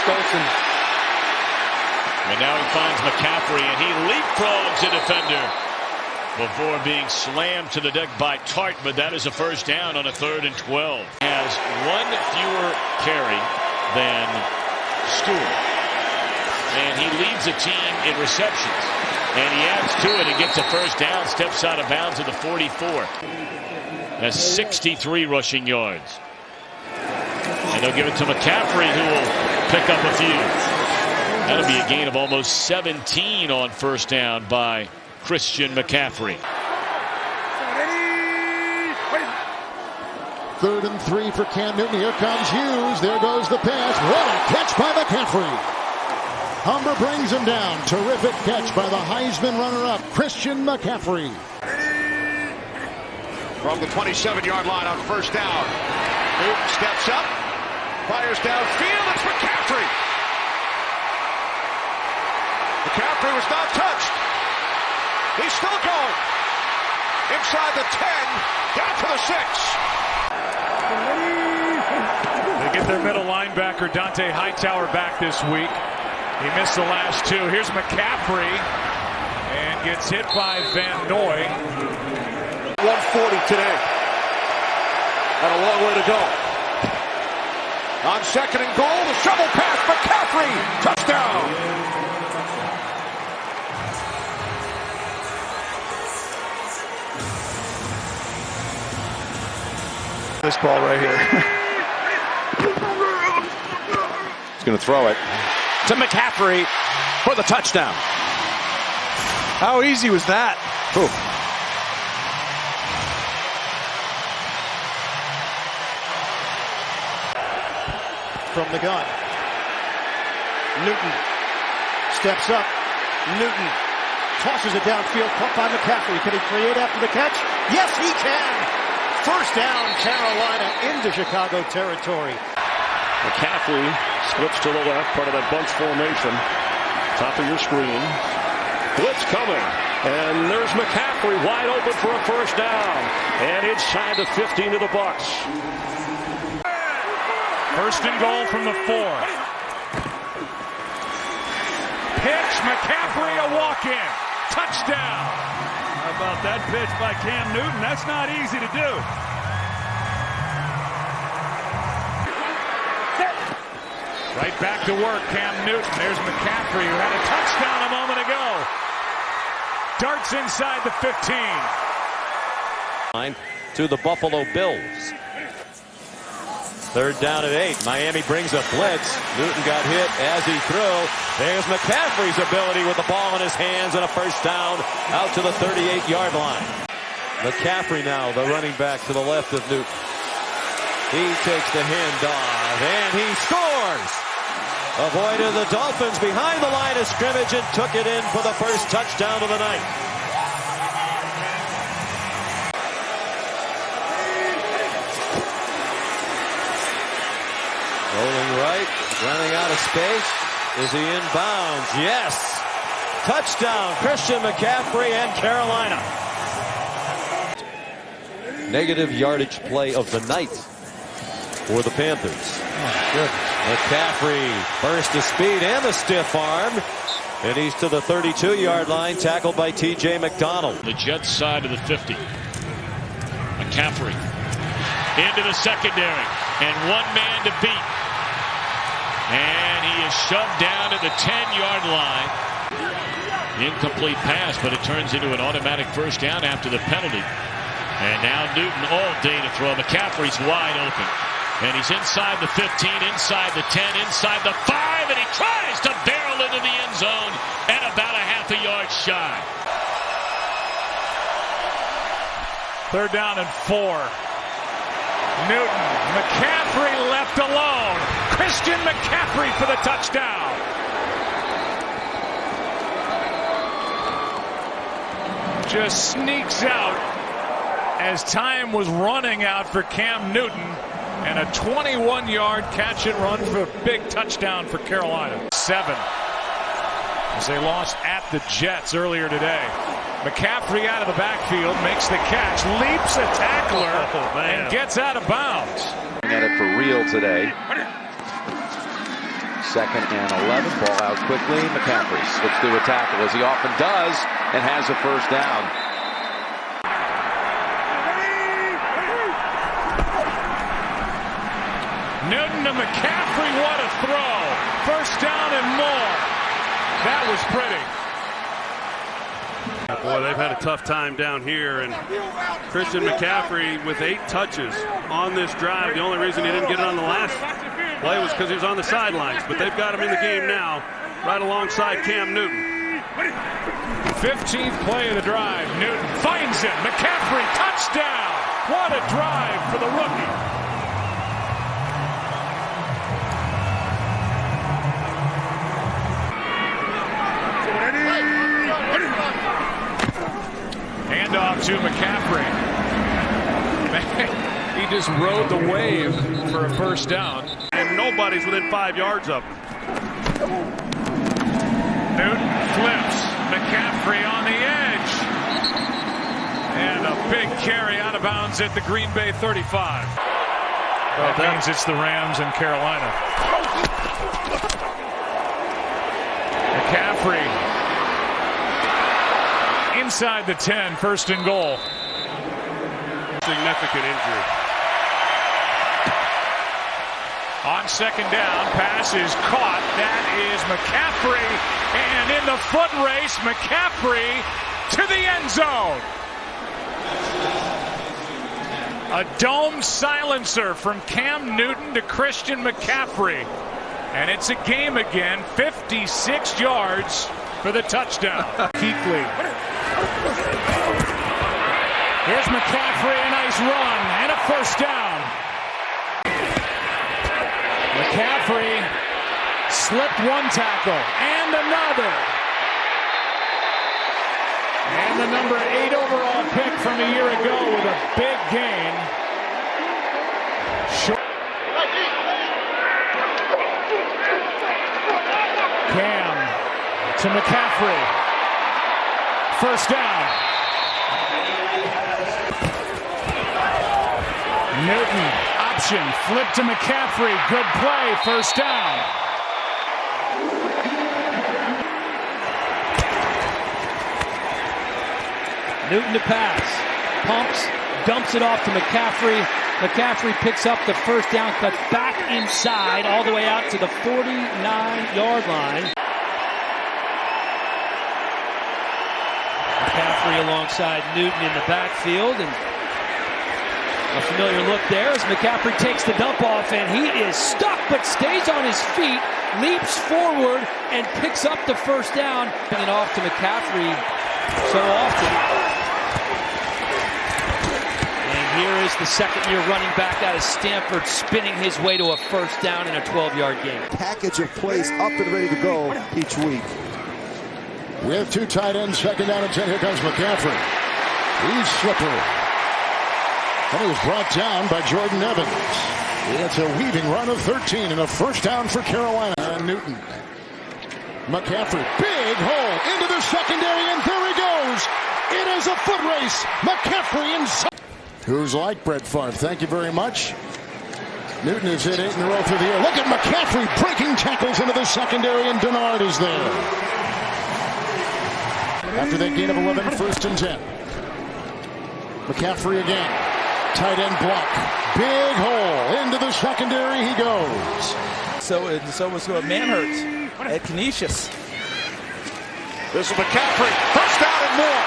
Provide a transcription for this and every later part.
Golson. And now he finds McCaffrey, and he leapfrogs a defender before being slammed to the deck by Tart, but that is a first down on a 3rd and 12. Has one fewer carry than Stewart, and he leads the team in receptions. And he adds to it and gets a first down, steps out of bounds at the 44. Has 63 rushing yards. And they'll give it to McCaffrey, who will pick up a few. That'll be a gain of almost 17 on first down by Christian McCaffrey. 3rd and 3 for Cam Newton. Here comes Hughes. There goes the pass. What a catch by McCaffrey. Humber brings him down. Terrific catch by the Heisman runner-up, Christian McCaffrey. From the 27-yard line on first down. Newton steps up, fires downfield. It's McCaffrey. McCaffrey was not touched. He's still going. Inside the 10, down to the 6. They get their middle linebacker, Dante Hightower, back this week. He missed the last 2. Here's McCaffrey and gets hit by Van Noy. 140 today. And a long way to go. On 2nd and goal, the shovel pass, McCaffrey, touchdown. This ball right here. He's going to throw it to McCaffrey for the touchdown. How easy was that? Ooh. From the gun. Newton steps up. Newton tosses it downfield, caught by McCaffrey. Can he create after the catch? Yes, he can. First down, Carolina into Chicago territory. McCaffrey splits to the left, part of that bunch formation. Top of your screen. Blitz coming. And there's McCaffrey wide open for a first down. And inside the 15 of the Bucs. First and goal from the 4. Pitch, McCaffrey, a walk-in. Touchdown. How about that pitch by Cam Newton? That's not easy to do. Right back to work, Cam Newton. There's McCaffrey, who had a touchdown a moment ago. Darts inside the 15. To the Buffalo Bills. 3rd down at 8. Miami brings a blitz. Newton got hit as he threw. There's McCaffrey's ability with the ball in his hands and a first down out to the 38-yard line. McCaffrey now, the running back to the left of Newton. He takes the handoff and he scores. Avoided the Dolphins behind the line of scrimmage and took it in for the first touchdown of the night. Rolling right, running out of space. Is he in bounds? Yes. Touchdown, Christian McCaffrey and Carolina. Negative yardage play of the night for the Panthers. Oh, good. McCaffrey burst to speed and the stiff arm. And he's to the 32-yard line, tackled by T.J. McDonald. The Jets side of the 50. McCaffrey into the secondary. And one man to beat. And he is shoved down at the 10-yard line. Incomplete pass, but it turns into an automatic first down after the penalty. And now Newton all day to throw. McCaffrey's wide open. And he's inside the 15, inside the 10, inside the 5, and he tries to barrel into the end zone and about a half a yard shy. 3rd down and 4. Newton, McCaffrey left alone. Christian McCaffrey for the touchdown. Just sneaks out as time was running out for Cam Newton. And a 21-yard catch and run for a big touchdown for Carolina. 7. As they lost at the Jets earlier today. McCaffrey out of the backfield, makes the catch, leaps a tackler, and gets out of bounds. At it for real today. 2nd and 11. Ball out quickly. McCaffrey slips through a tackle, as he often does, and has a first down. Newton to McCaffrey, what a throw. First down and more. That was pretty. Boy, they've had a tough time down here, and Christian McCaffrey with 8 touches on this drive. The only reason he didn't get it on the last play was because he was on the sidelines, but they've got him in the game now, right alongside Cam Newton. 15th play of the drive. Newton finds it. McCaffrey, touchdown. What a drive for the rookie. Handoff to McCaffrey. He just rode the wave for a first down. And nobody's within 5 yards of him. Newton flips. McCaffrey on the edge. And a big carry out of bounds at the Green Bay 35. That means it's the Rams in Carolina. McCaffrey inside the 10, 1st and goal. Significant injury. On 2nd down, pass is caught. That is McCaffrey. And in the foot race, McCaffrey to the end zone. A dome silencer from Cam Newton to Christian McCaffrey. And it's a game again, 56 yards for the touchdown. Keekly. Here's McCaffrey, a nice run, and a first down. McCaffrey slipped one tackle, and another. And the number 8 overall pick from a year ago with a big gain. Cam to McCaffrey. First down. Newton, option, flip to McCaffrey. Good play, first down. Newton to pass. Pumps, dumps it off to McCaffrey. McCaffrey picks up the first down, cuts back inside, all the way out to the 49-yard line. McCaffrey alongside Newton in the backfield, and a familiar look there as McCaffrey takes the dump off, and he is stuck but stays on his feet, leaps forward, and picks up the first down. Bringing it off to McCaffrey so often. And here is the second-year running back out of Stanford spinning his way to a first down in a 12-yard game. Package of plays up and ready to go each week. We have 2 tight ends, 2nd down and 10. Here comes McCaffrey. He's slippery. And he was brought down by Jordan Evans. It's a weaving run of 13 and a first down for Carolina. And Newton. McCaffrey, big hole into the secondary, and there he goes. It is a foot race. McCaffrey inside. Who's like Brett Favre? Thank you very much. Newton has hit 8 in a row through the air. Look at McCaffrey breaking tackles into the secondary, and Denard is there. After that gain of 11, 1st and 10. McCaffrey again. Tight end block. Big hole into the secondary he goes. So was Manhurts at Canisius. This is McCaffrey. First down and more.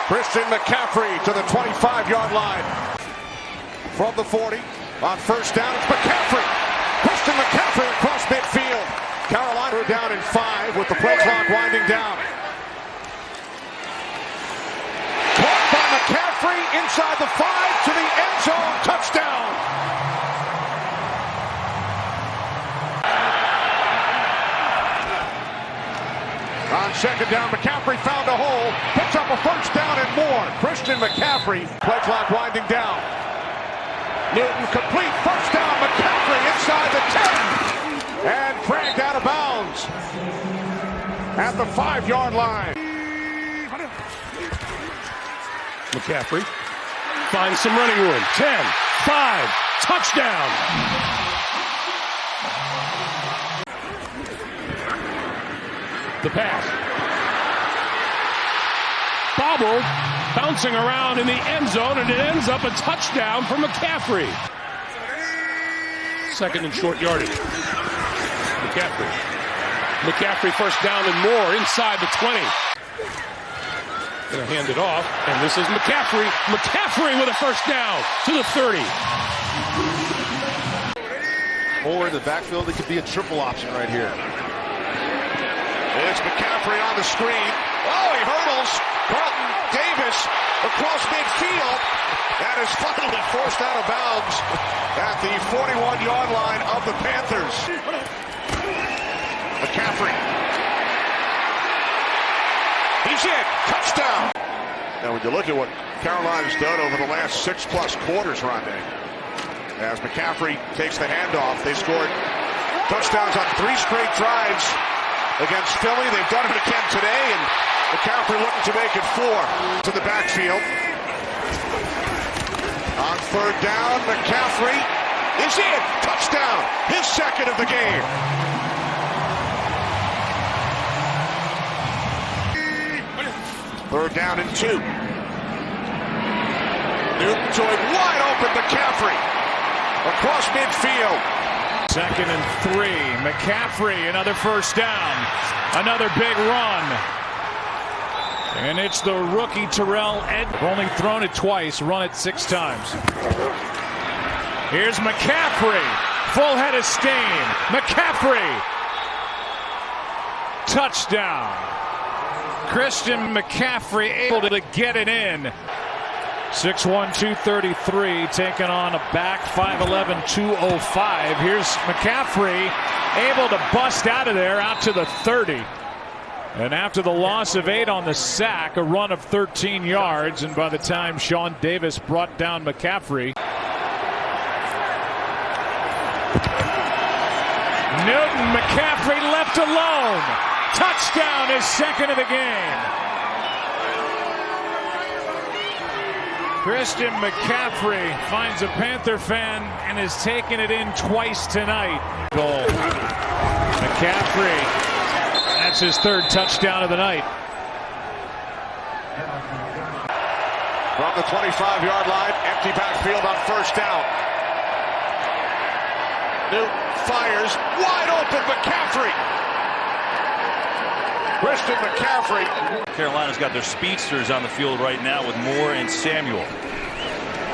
Christian McCaffrey to the 25-yard line. From the 40. On first down, it's McCaffrey. Christian McCaffrey across midfield. Carolina down in 5 with the play clock winding down. Caught by McCaffrey inside the 5 to the end zone. Touchdown. On 2nd down, McCaffrey found a hole, picks up a first down and more. Christian McCaffrey, play clock winding down. Newton complete, first down, McCaffrey inside the 10. And dragged out of bounds at the 5-yard line. McCaffrey finds some running room. 10, 5, touchdown. The pass. Bobbled, bouncing around in the end zone, and it ends up a touchdown for McCaffrey. Second and short yardage. McCaffrey. McCaffrey first down and more inside the 20. Gonna hand it off, and this is McCaffrey. McCaffrey with a first down to the 30. Or in the backfield, it could be a triple option right here. It's McCaffrey on the screen. Oh, he hurdles. Carlton Davis across midfield. That is finally forced out of bounds at the 41-yard line of the Panthers. McCaffrey. He's in. Touchdown. Now, when you look at what Carolina's done over the last 6+ quarters, Rondé, as McCaffrey takes the handoff, they scored touchdowns on 3 straight drives against Philly. They've done it again today, and McCaffrey looking to make it 4 to the backfield. On third down, McCaffrey is in. Touchdown. His second of the game. Third down and 2. Newton to a wide open McCaffrey across midfield. Second and 3. McCaffrey, another first down. Another big run. And it's the rookie Terrell Ed. Only thrown it twice, run it 6 times. Here's McCaffrey. Full head of steam. McCaffrey. Touchdown. Christian McCaffrey able to get it in. 6'1", 233, taking on a back 5'11", 205. Here's McCaffrey able to bust out of there out to the 30. And after the loss of 8 on the sack, a run of 13 yards. And by the time Sean Davis brought down McCaffrey, Newton, McCaffrey left alone. Touchdown, his second of the game. Christian McCaffrey finds a Panther fan and is taking it in twice tonight. Goal. McCaffrey. That's his 3rd touchdown of the night. From the 25-yard line, empty backfield on first down. Newton fires, wide open McCaffrey. Christian McCaffrey. Carolina's got their speedsters on the field right now with Moore and Samuel.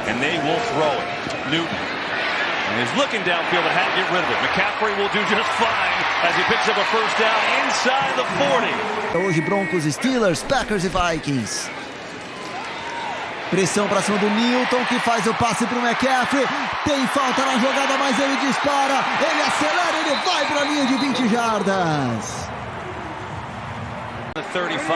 And they will throw it. Newton. And he's looking downfield at how to get rid of it. McCaffrey will do just fine as he picks up a first down inside the 40. Hoje Broncos, Steelers, Packers e Vikings. Pressão para cima do Newton, que faz o passe para o McCaffrey. Tem falta na jogada, mas ele dispara. Ele acelera, ele vai para a linha de 20 jardas. 35.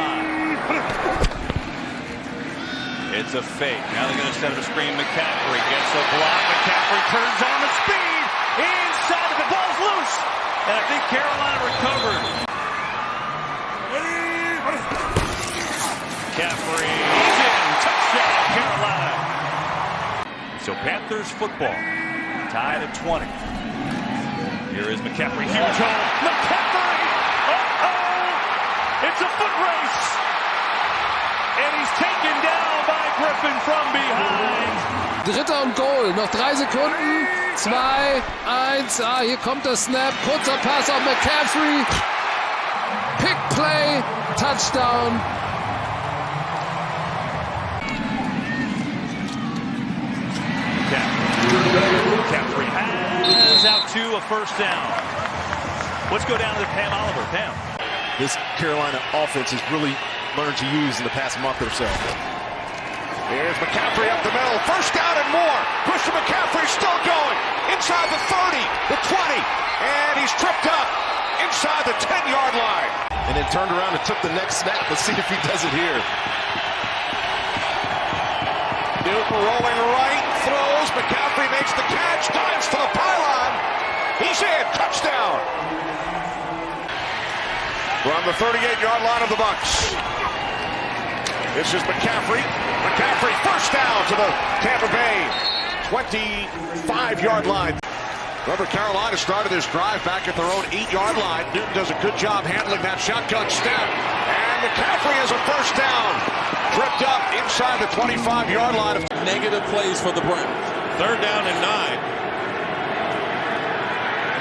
It's a fake. Now they're going to set up a screen. McCaffrey gets a block. McCaffrey turns on the speed. Inside, the ball's loose. And I think Carolina recovered. McCaffrey is in. Touchdown, Carolina. So Panthers football tied at 20. Here is McCaffrey. Huge hole. McCaffrey. It's a foot race. And he's taken down by Griffin from behind. Dritter und Goal. Noch 3 Sekunden. 2, 1. Hier kommt der Snap. Kurzer Pass auf McCaffrey. Pick Play. Touchdown. McCaffrey has out to a first down. Let's go down to Pam Oliver. Pam. This Carolina offense has really learned to use in the past month or so. Here's McCaffrey up the middle. First down and more. Christian McCaffrey still going. Inside the 30, the 20. And he's tripped up inside the 10-yard line. And then turned around and took the next snap. Let's see if he does it here. Newton rolling right. Throws. McCaffrey makes the catch. Dives for the pylon. He's in. Touchdown. From the 38-yard line of the Bucs. This is McCaffrey. McCaffrey first down to the Tampa Bay 25-yard line. Remember, Carolina started this drive back at their own 8-yard line. Newton does a good job handling that shotgun snap. And McCaffrey has a first down. Tripped up inside the 25-yard line. Negative plays for the Browns. 3rd down and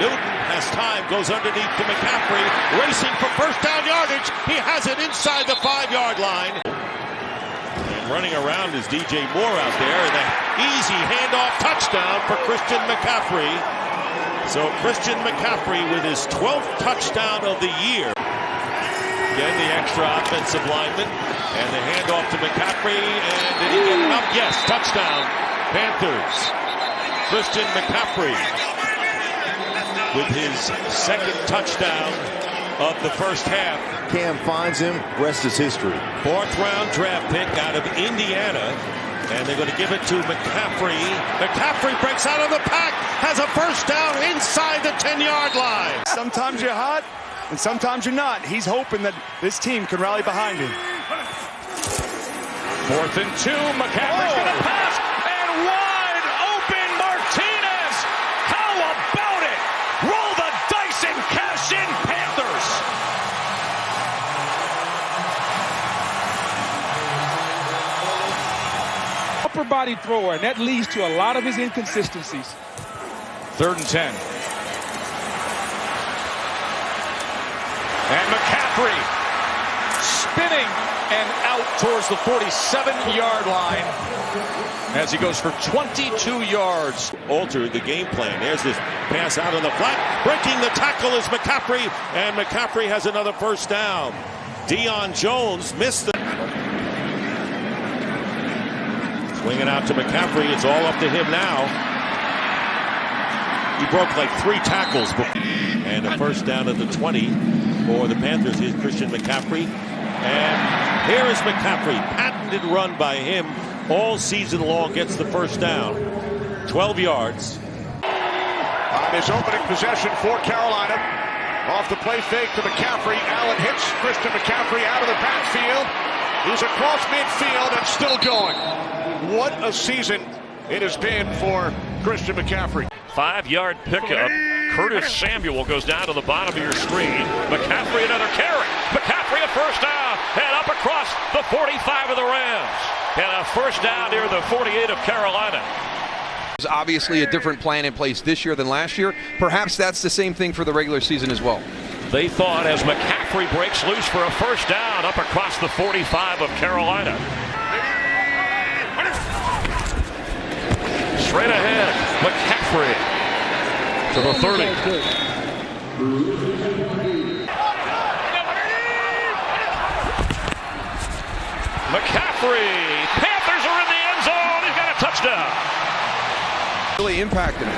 9. Newton has time, goes underneath to McCaffrey, racing for first down yardage. He has it inside the 5-yard line. And running around is DJ Moore out there, and an easy handoff touchdown for Christian McCaffrey. So Christian McCaffrey with his 12th touchdown of the year. Again, the extra offensive lineman, and the handoff to McCaffrey, and did he get enough? Yes, touchdown, Panthers. Christian McCaffrey with his 2nd touchdown of the first half. Cam finds him, rest is history. 4th round draft pick out of Indiana, and they're going to give it to McCaffrey. McCaffrey breaks out of the pack, has a first down inside the 10-yard line. Sometimes you're hot, and sometimes you're not. He's hoping that this team can rally behind him. 4th and 2, McCaffrey's going to pass, and wide open Martinez. How about it? Roll the dice and cash in, Panthers. Upper body thrower, and that leads to a lot of his inconsistencies. 3rd and 10. And McCaffrey spinning and out towards the 47-yard line as he goes for 22 yards. Altered the game plan. There's this pass out on the flat. Breaking the tackle is McCaffrey, and McCaffrey has another first down. Deion Jones missed the... Swinging out to McCaffrey. It's all up to him now. He broke like 3 tackles. And a first down at the 20 for the Panthers is Christian McCaffrey. And here is McCaffrey. Patented run by him all season long. Gets the first down. 12 yards. On his opening possession for Carolina. Off the play fake to McCaffrey. Allen hits Christian McCaffrey out of the backfield. He's across midfield and still going. What a season it has been for Christian McCaffrey. 5-yard pickup. Curtis Samuel goes down to the bottom of your screen. McCaffrey another carry. McCaffrey a first down. And up across the 45 of the Rams. And a first down near the 48 of Carolina. There's obviously a different plan in place this year than last year. Perhaps that's the same thing for the regular season as well. They thought as McCaffrey breaks loose for a first down up across the 45 of Carolina. Straight ahead, McCaffrey to the 30. McCaffrey, Panthers are in the end zone. He's got a touchdown. Really impacted him.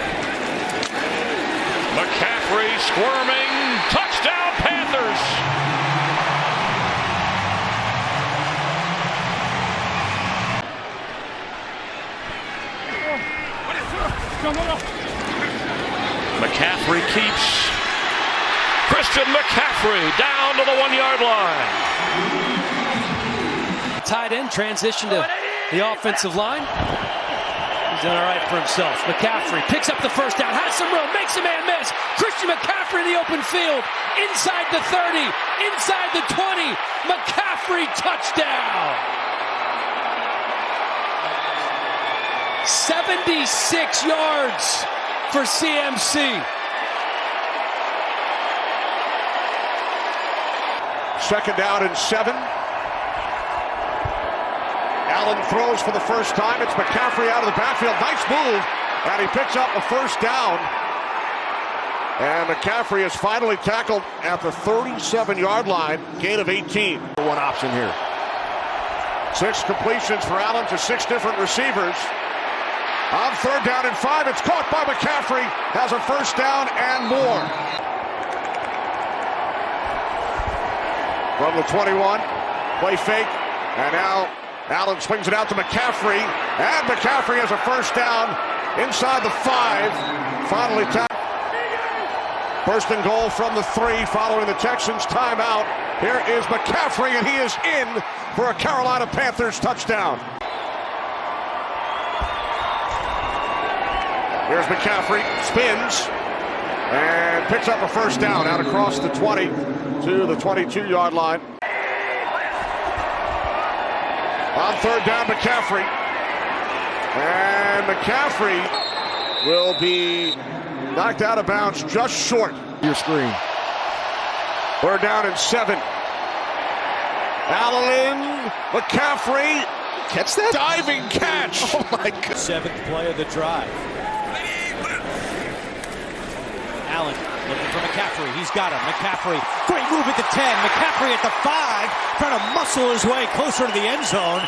McCaffrey squirming, touchdown Panthers. McCaffrey keeps Christian McCaffrey down to the 1-yard line. Tight end transition to the offensive line. He's done all right for himself. McCaffrey picks up the first down, has some room, makes a man miss. Christian McCaffrey in the open field, inside the 30, inside the 20. McCaffrey touchdown. 76 yards for CMC. 2nd down and 7. Allen throws for the first time. It's McCaffrey out of the backfield. Nice move. And he picks up a first down. And McCaffrey is finally tackled at the 37-yard line. Gain of 18. One option here. 6 completions for Allen to 6 different receivers. On 3rd down and 5, it's caught by McCaffrey. Has a first down and more. From the 21, play fake, and now Allen swings it out to McCaffrey, and McCaffrey has a first down inside the 5. Finally tackled. 1st and goal from the 3 following the Texans timeout. Here is McCaffrey, and he is in for a Carolina Panthers touchdown. Here's McCaffrey, spins, and picks up a first down out across the 20 to the 22-yard line. On third down, McCaffrey. And McCaffrey will be knocked out of bounds just short. Your screen. We're down in 7. Allen, McCaffrey, catch that diving catch. Oh my God. 7th play of the drive. Allen looking for McCaffrey. He's got him. McCaffrey, great move at the 10. McCaffrey at the 5, trying to muscle his way closer to the end zone.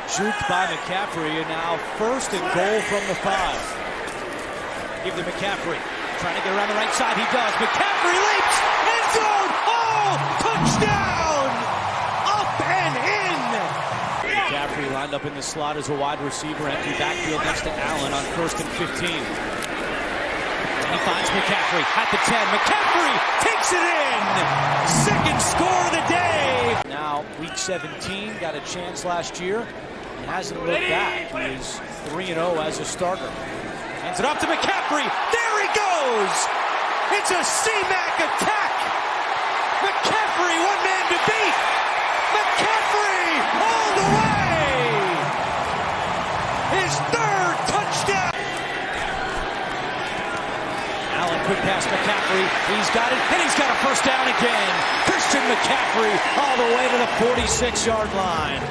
Juked by McCaffrey, and now 1st and goal from the 5. Give to McCaffrey. Trying to get around the right side. He does. McCaffrey leaps. End zone. Oh, touchdown. Up and in. McCaffrey lined up in the slot as a wide receiver. Empty backfield next to Allen on 1st and 15. And he finds McCaffrey at the 10. McCaffrey takes it in. 2nd score of the day. Now, week 17. Got a chance last year. He hasn't looked back. He is 3-0 as a starter. Hands it off to McCaffrey. There he goes. It's a C-Mac attack. McCaffrey, one man to beat. McCaffrey all the way. His 3rd touchdown. Allen, quick pass McCaffrey. He's got it, and he's got a first down again. Christian McCaffrey all the way to the 46-yard line.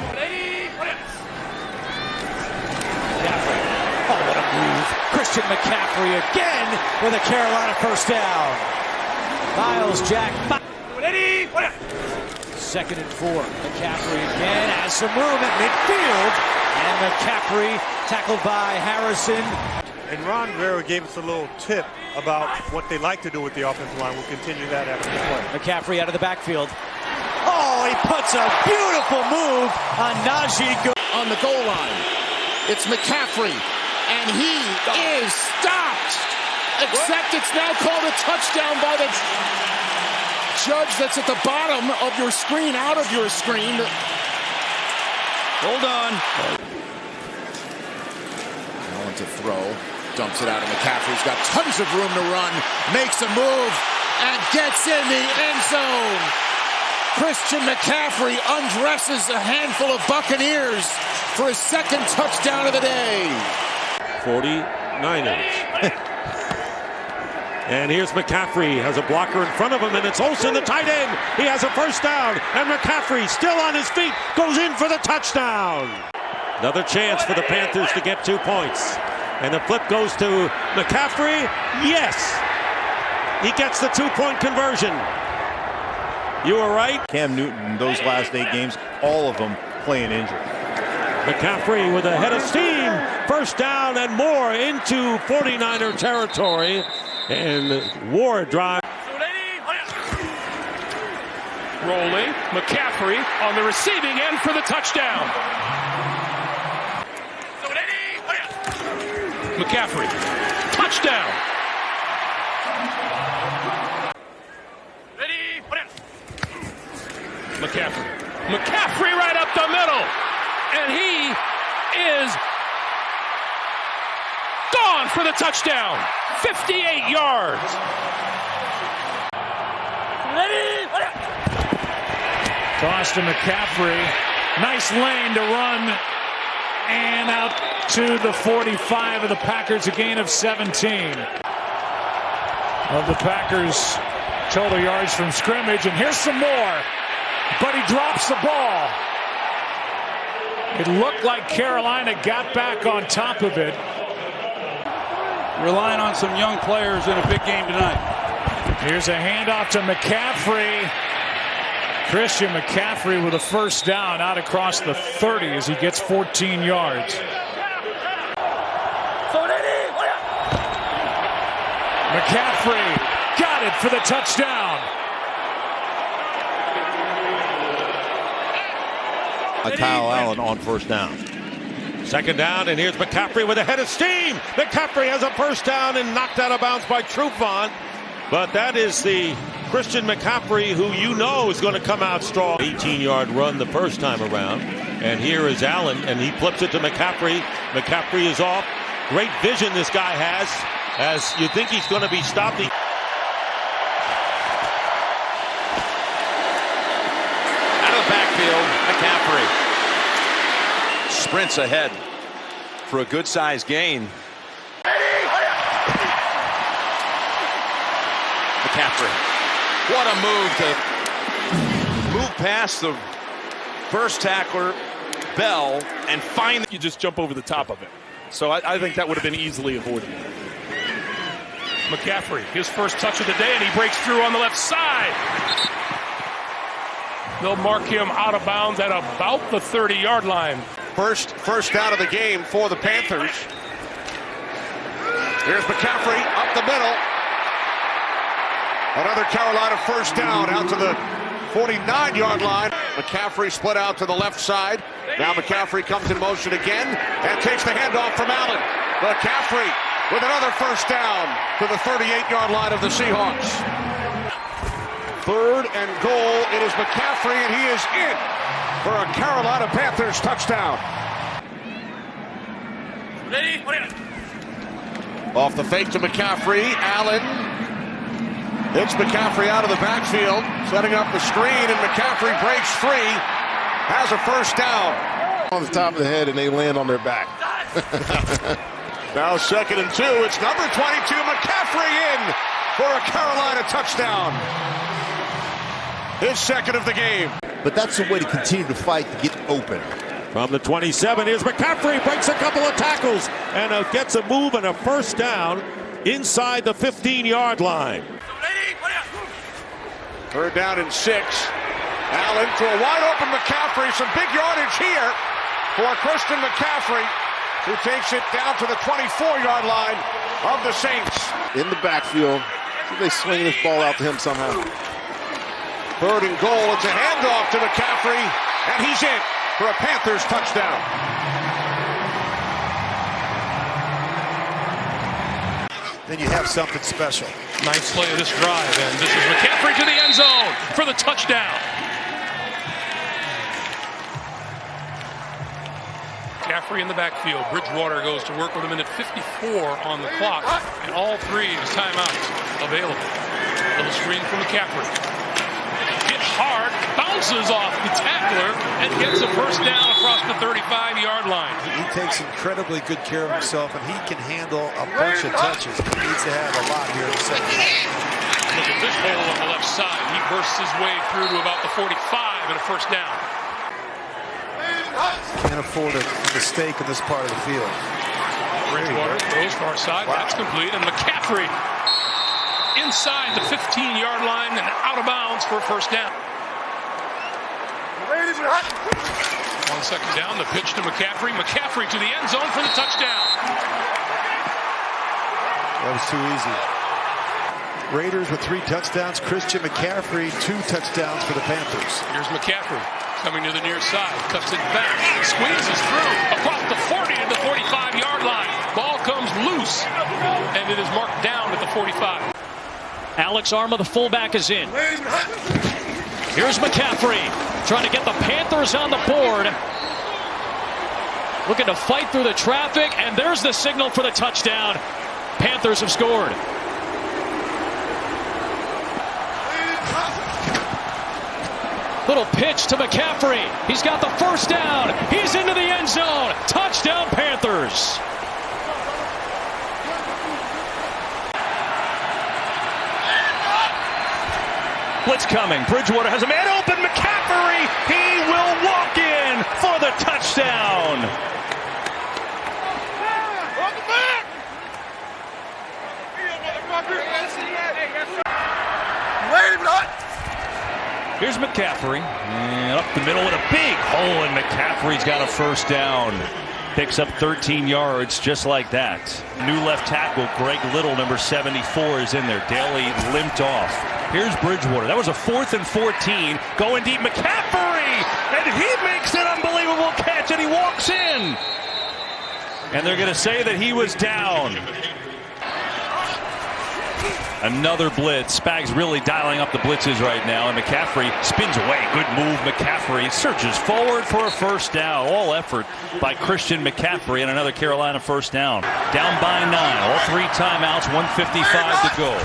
Christian McCaffrey again with a Carolina first down. Miles Jack. 2nd and 4. McCaffrey again has some room at midfield. And McCaffrey tackled by Harrison. And Ron Rivera gave us a little tip about what they like to do with the offensive line. We'll continue that after the play. McCaffrey out of the backfield. Oh, he puts a beautiful move on Najee. On the goal line, it's McCaffrey. And he is stopped, except it's now called a touchdown by the judge that's at the bottom of your screen, out of your screen. Hold on. Allen to throw, dumps it out, and McCaffrey's got tons of room to run, makes a move, and gets in the end zone. Christian McCaffrey undresses a handful of Buccaneers for his 2nd touchdown of the day. 49ers. And here's McCaffrey, has a blocker in front of him, and it's Olsen, the tight end. He has a first down, and McCaffrey, still on his feet, goes in for the touchdown. Another chance for the Panthers to get 2 points. And the flip goes to McCaffrey. Yes! He gets the 2-point conversion. You were right. Cam Newton, those last 8 games, all of them playing injured. McCaffrey with a head of steam. First down and more into 49er territory. And Ward drive. Rolling. McCaffrey on the receiving end for the touchdown. McCaffrey. Touchdown. McCaffrey. McCaffrey right up the middle. And he is gone for the touchdown. 58 yards. Toss to McCaffrey. Nice lane to run. And out to the 45 of the Packers, a gain of 17. Of the Packers' total yards from scrimmage. And here's some more. But he drops the ball. It looked like Carolina got back on top of it. Relying on some young players in a big game tonight. Here's a handoff to McCaffrey. Christian McCaffrey with a first down out across the 30 as he gets 14 yards. McCaffrey got it for the touchdown. Kyle Allen on first down. Second down, and here's McCaffrey with a head of steam. McCaffrey has a first down and knocked out of bounds by Trufant. But that is the Christian McCaffrey who you know is going to come out strong. 18-yard run the first time around. And here is Allen, and he flips it to McCaffrey. McCaffrey is off. Great vision this guy has, as you think he's going to be stopped. Out of the backfield, McCaffrey sprints ahead for a good-sized gain. McCaffrey, what a move to move past the first tackler, Bell, and find. You just jump over the top of it. So I think that would have been easily avoided. McCaffrey, his first touch of the day, and he breaks through on the left side. They'll mark him out of bounds at about the 30-yard line. First out of the game for the Panthers. Here's McCaffrey up the middle. Another Carolina first down out to the 49-yard line. McCaffrey split out to the left side. Now McCaffrey comes in motion again and takes the handoff from Allen. McCaffrey with another first down to the 38-yard line of the Seahawks. 3rd and goal. It is McCaffrey, and he is in for a Carolina Panthers touchdown. Off the fake to McCaffrey. Allen. It's McCaffrey out of the backfield, setting up the screen, and McCaffrey breaks free, has a first down. On the top of the head, and they land on their back. Now 2nd and 2. It's number 22, McCaffrey, in for a Carolina touchdown. His 2nd of the game. But that's the way to continue to fight to get open. From the 27, here's McCaffrey, breaks a couple of tackles, and gets a move and a first down inside the 15-yard line. 3rd down and 6. Allen to a wide open McCaffrey. Some big yardage here for Christian McCaffrey, who takes it down to the 24-yard line of the Saints. In the backfield. See if they swing this ball out to him somehow. 3rd and goal. It's a handoff to McCaffrey, and he's in for a Panthers touchdown. Then you have something special. Nice play of this drive, and this is McCaffrey to the end zone for the touchdown. McCaffrey in the backfield. Bridgewater goes to work with him in at 54 on the clock, and all 3 of his timeouts available. Little screen from McCaffrey. Hit hard, bounces off the tackler, and gets a first down across the 35-yard line. He takes incredibly good care of himself, and he can handle a bunch of touches. He needs to have a lot here in the second half. Look at this hole on the left side. He bursts his way through to about the 45 and a first down. Can't afford a mistake in this part of the field. Bridgewater throws far side. Wow. That's complete. And McCaffrey inside the 15-yard line and out of bounds for a first down. On 2nd down, the pitch to McCaffrey. McCaffrey to the end zone for the touchdown. That was too easy. Raiders with 3 touchdowns. Christian McCaffrey, 2 touchdowns for the Panthers. Here's McCaffrey coming to the near side. Cuts it back. Squeezes through across the 40 to the 45-yard line. Ball comes loose, and it is marked down at the 45. Alex Arma, the fullback, is in. Here's McCaffrey trying to get the Panthers on the board. Looking to fight through the traffic, and there's the signal for the touchdown. Panthers have scored. Little pitch to McCaffrey. He's got the first down. He's into the end zone. Touchdown, Panthers. Blitz coming. Bridgewater has a man open. McCaffrey. He will walk in for the touchdown. Welcome back. Here's McCaffrey, and up the middle with a big hole, and McCaffrey's got a first down. Picks up 13 yards just like that. New left tackle, Greg Little, number 74, is in there. Daly limped off. Here's Bridgewater. That was a 4th and 14. Going deep, McCaffrey! And he makes an unbelievable catch, and he walks in. And they're going to say that he was down. Another blitz. Spags really dialing up the blitzes right now, and McCaffrey spins away. Good move, McCaffrey surges forward for a first down. All effort by Christian McCaffrey, and another Carolina first down. Down by 9. All 3 timeouts, 1:55 to go.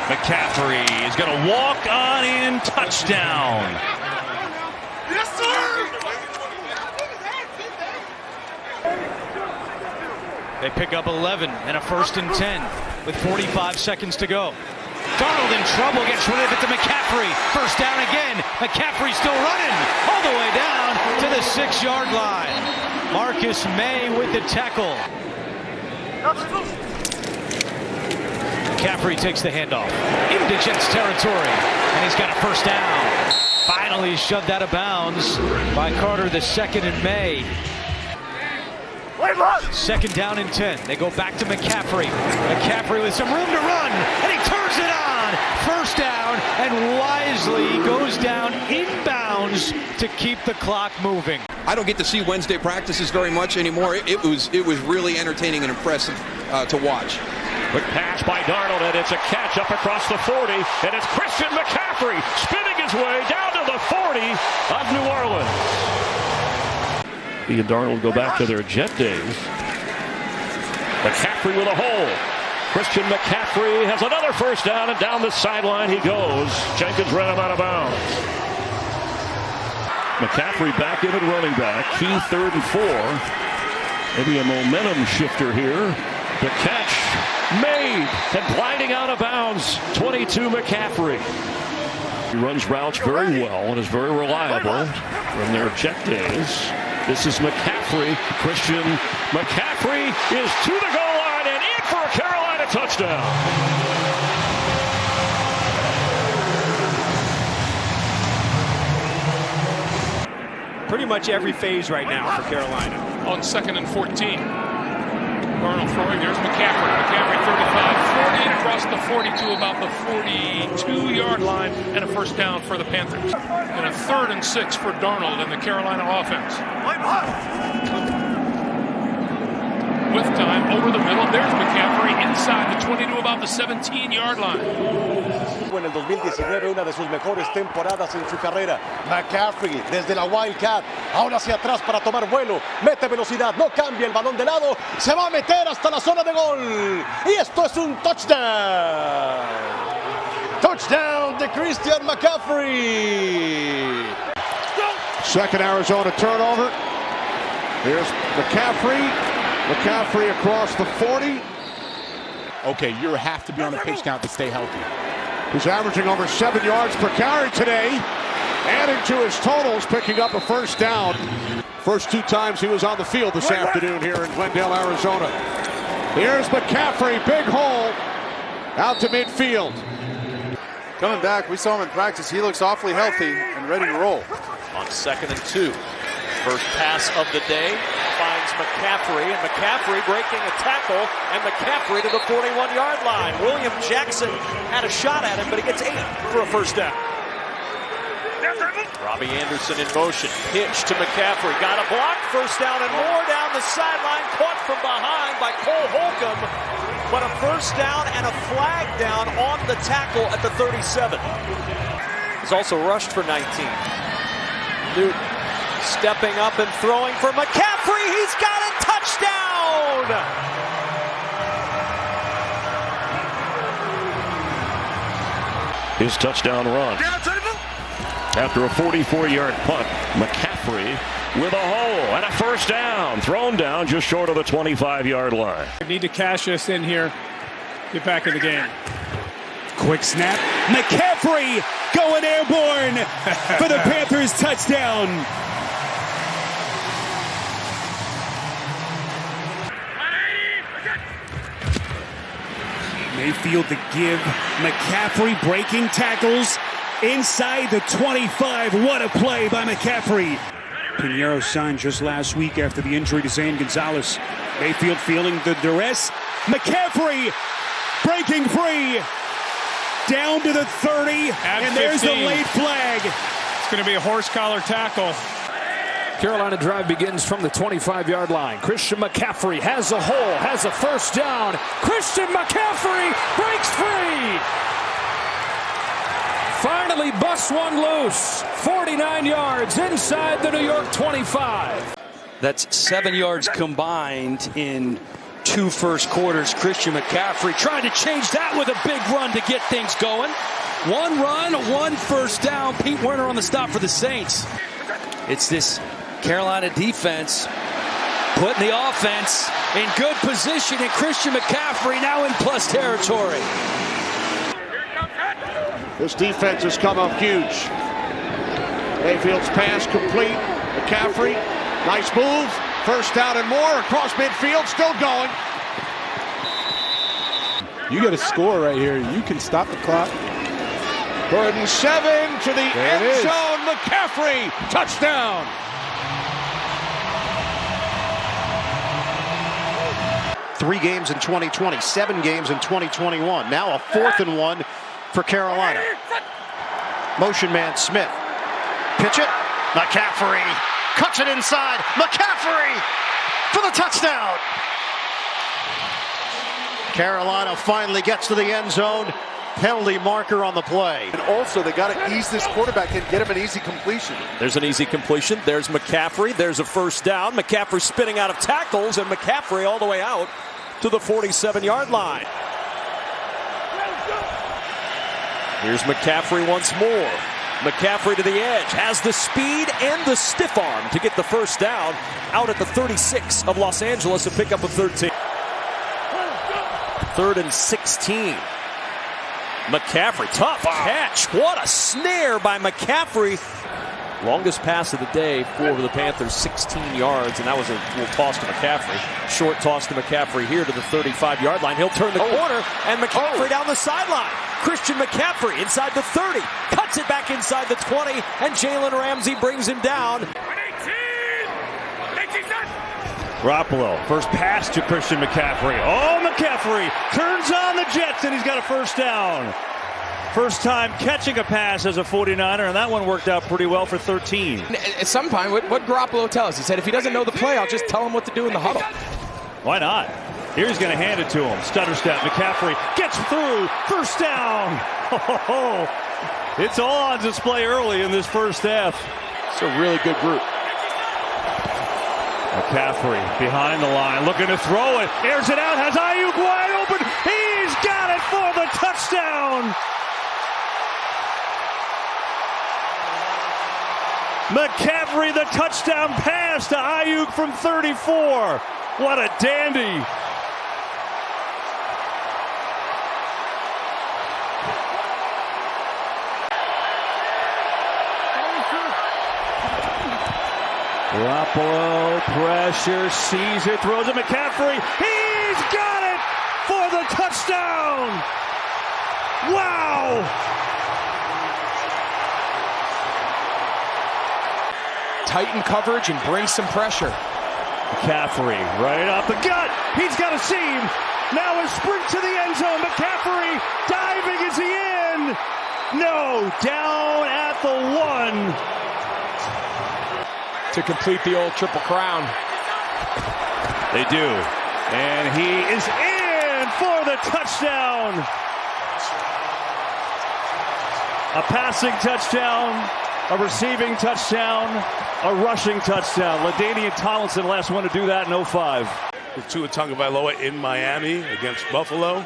McCaffrey is going to walk on in, touchdown. Yes, sir! They pick up 11 and a 1st and 10 with 45 seconds to go. Darnold in trouble, gets rid of it to McCaffrey. First down again. McCaffrey still running all the way down to the 6-yard line. Marcus May with the tackle. McCaffrey takes the handoff into Jets territory, and he's got a first down. Finally shoved out of bounds by Carter, the 2nd and May. 2nd down and 10. They go back to McCaffrey. McCaffrey with some room to run, and he turns it on. First down, and wisely goes down inbounds to keep the clock moving. I don't get to see Wednesday practices very much anymore. It was really entertaining and impressive to watch. Quick pass by Darnold, and it's a catch up across the 40, and it's Christian McCaffrey spinning his way down to the 40 of New Orleans. He and Darnold go back to their Jet days. McCaffrey with a hole. Christian McCaffrey has another first down, and down the sideline he goes. Jenkins ran him out of bounds. McCaffrey back in at running back. Key 3rd and 4. Maybe a momentum shifter here. The catch made and gliding out of bounds. 22 McCaffrey. He runs routes very well and is very reliable from their Jet days. This is McCaffrey. Christian McCaffrey is to the goal line and in for a Carolina touchdown. Pretty much every phase right now for Carolina. On 2nd and 14. Darnold throwing. There's McCaffrey. McCaffrey 35, 40 and across the 42, about the 42-yard line, and a first down for the Panthers. And a 3rd and 6 for Darnold and the Carolina offense. With time over the middle, there's McCaffrey inside the 20 to about the 17-yard line. En el 2019, una de sus mejores temporadas en su carrera. McCaffrey desde la Wildcat, ahora hacia atrás para tomar vuelo, mete velocidad, no cambia el balón de lado, se va a meter hasta la zona de gol. Y esto es un touchdown. Touchdown de Christian McCaffrey. 2nd Arizona turnover. Here's McCaffrey. McCaffrey across the 40. Okay, you have to be on the pitch now to stay healthy. He's averaging over 7 yards per carry today, adding to his totals, picking up a first down. First 2 times he was on the field this afternoon here in Glendale, Arizona. Here's McCaffrey, big hole, out to midfield. Coming back, we saw him in practice. He looks awfully healthy and ready to roll. On 2nd and 2. First pass of the day finds McCaffrey, and McCaffrey breaking a tackle, and McCaffrey to the 41-yard line. William Jackson had a shot at him, but he gets 8 for a first down. Robbie Anderson in motion. Pitch to McCaffrey. Got a block. First down and more down the sideline. Caught from behind by Cole Holcomb. But a first down and a flag down on the tackle at the 37. He's also rushed for 19. Newton stepping up and throwing for McCaffrey. He's got a touchdown! His touchdown run. After a 44-yard punt, McCaffrey with a hole and a first down. Thrown down just short of the 25-yard line. Need to cash us in here. Get back in the game. Quick snap. McCaffrey going airborne for the Panthers touchdown. Mayfield to give. McCaffrey breaking tackles inside the 25. What a play by McCaffrey. Pinheiro signed just last week after the injury to Zane Gonzalez. Mayfield feeling the duress. McCaffrey breaking free. Down to the 30. And there's the late flag. It's going to be a horse collar tackle. Carolina drive begins from the 25-yard line. Christian McCaffrey has a hole, has a first down. Christian McCaffrey breaks free. Finally busts one loose. 49 yards inside the New York 25. That's 7 yards combined in 2 first quarters. Christian McCaffrey trying to change that with a big run to get things going. 1 run, 1 first down. Pete Werner on the stop for the Saints. It's this Carolina defense putting the offense in good position, and Christian McCaffrey now in plus territory. This defense has come up huge. Mayfield's pass complete. McCaffrey, nice move. First down and more across midfield, still going. You get a score right here. You can stop the clock. 3rd and 7 to the end zone. McCaffrey, touchdown. Three games in 2020, 7 games in 2021. Now a 4th and 1 for Carolina. Motion man Smith. Pitch it. McCaffrey cuts it inside. McCaffrey for the touchdown. Carolina finally gets to the end zone. Penalty marker on the play. And also, they got to ease this quarterback and get him an easy completion. There's an easy completion. There's McCaffrey. There's a first down. McCaffrey spinning out of tackles, and McCaffrey all the way out to the 47-yard line. Here's McCaffrey once more. McCaffrey to the edge, has the speed and the stiff arm to get the first down out at the 36 of Los Angeles, a pickup of 13. 3rd and 16. McCaffrey, tough catch. What a snare by McCaffrey. Longest pass of the day for the Panthers, 16 yards, and that was a little toss to McCaffrey. Short toss to McCaffrey here to the 35-yard line. He'll turn the corner, and McCaffrey down the sideline. Christian McCaffrey inside the 30, cuts it back inside the 20, and Jalen Ramsey brings him down. Garoppolo, first pass to Christian McCaffrey. Oh, McCaffrey turns on the Jets, and he's got a first down. First time catching a pass as a 49er, and that one worked out pretty well for 13. At some point, what Garoppolo tells us, he said, if he doesn't know the play, I'll just tell him what to do in the huddle. Why not? Here he's going to hand it to him. Stutter step. McCaffrey gets through. First down. It's all on display early in this first half. It's a really good group. McCaffrey behind the line, looking to throw it. Airs it out, has Ayuk wide open. He's got it for the touchdown. McCaffrey, the touchdown pass to Ayuk from 34. What a dandy. Garoppolo, pressure, sees it, throws it, McCaffrey. He's got it for the touchdown. Wow. Tighten coverage and bring some pressure. McCaffrey right up the gut. He's got a seam. Now a sprint to the end zone. McCaffrey diving. Is he in? No, down at the 1. To complete the old Triple Crown. They do. And he is in for the touchdown. A passing touchdown, a receiving touchdown, a rushing touchdown. LaDainian Tomlinson, last one to do that in 05. With Tua Tagovailoa in Miami against Buffalo.